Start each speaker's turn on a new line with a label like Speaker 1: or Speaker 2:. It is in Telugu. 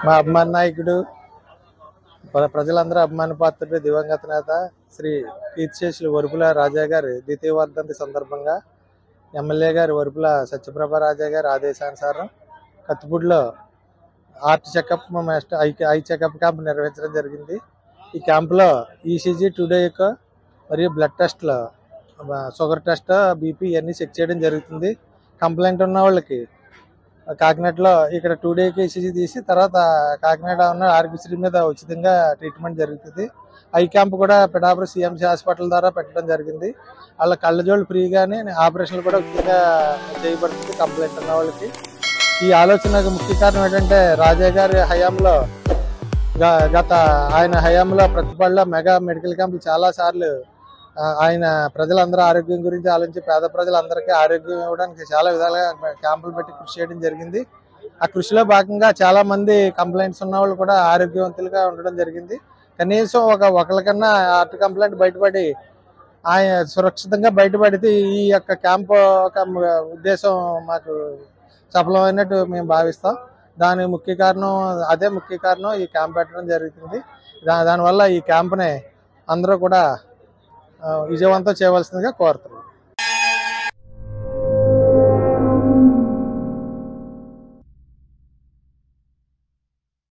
Speaker 1: మా అభిమాన నాయకుడు ప్రజలందరూ అభిమాన పాత్రుడు దివంగత నేత శ్రీ కీర్తిశేషులు వరుపుల రాజా గారి ద్వితీయ వర్ధంతి సందర్భంగా ఎమ్మెల్యే గారు వరుపుల సత్యప్రభ రాజా గారి ఆదేశానుసారం కత్తిపూడిలో heart checkup eye checkup camp నిర్వహించడం జరిగింది. ఈ క్యాంపులో ఈసీజీ టుడేక్ మరియు బ్లడ్ టెస్ట్లో షుగర్ టెస్ట్ బీపీ ఇవన్నీ చెక్ చేయడం జరుగుతుంది. కంప్లైంట్ ఉన్న వాళ్ళకి కాకినాడలో ఇక్కడ 2 డేకి ఈసీజీ తీసి తర్వాత కాకినాడ ఉన్న ఆర్బిసిరి మీద ఉచితంగా ట్రీట్మెంట్ జరుగుతుంది. ఐ క్యాంప్ కూడా పిఠాపురం సిఎంసి హాస్పిటల్ ద్వారా పెట్టడం జరిగింది. వాళ్ళ కళ్ళజోళ్ళు ఫ్రీగానే ఆపరేషన్లు కూడా ఉచితంగా చేయబడుతుంది కంప్లైంట్ ఉన్న వాళ్ళకి. ఈ ఆలోచనకు ముఖ్య కారణం ఏంటంటే రాజా గారి హయాంలో ఆయన హయాంలో ప్రతిపాడులో మెగా మెడికల్ క్యాంపులు చాలాసార్లు ఆయన ప్రజలందరూ ఆరోగ్యం గురించి ఆలోచించి పేద ప్రజలందరికీ ఆరోగ్యం ఇవ్వడానికి చాలా విధాలుగా క్యాంపులు పెట్టి కృషి చేయడం జరిగింది. ఆ కృషిలో భాగంగా చాలా మంది కంప్లైంట్స్ ఉన్న వాళ్ళు కూడా ఆరోగ్యవంతులుగా ఉండడం జరిగింది. కనీసం ఒకరికన్నా హార్ట్ కంప్లైంట్ బయటపడి ఆయన సురక్షితంగా బయటపడితే ఈ యొక్క క్యాంపు ఒక ఉద్దేశం మాకు సఫలమైనట్టు మేము భావిస్తాం. దాని ముఖ్య కారణం ముఖ్య కారణం ఈ క్యాంప్ పెట్టడం జరుగుతుంది. దానివల్ల ఈ క్యాంప్ని అందరూ కూడా విజయవంతం చేయవలసిందిగా కోరుతున్నాం.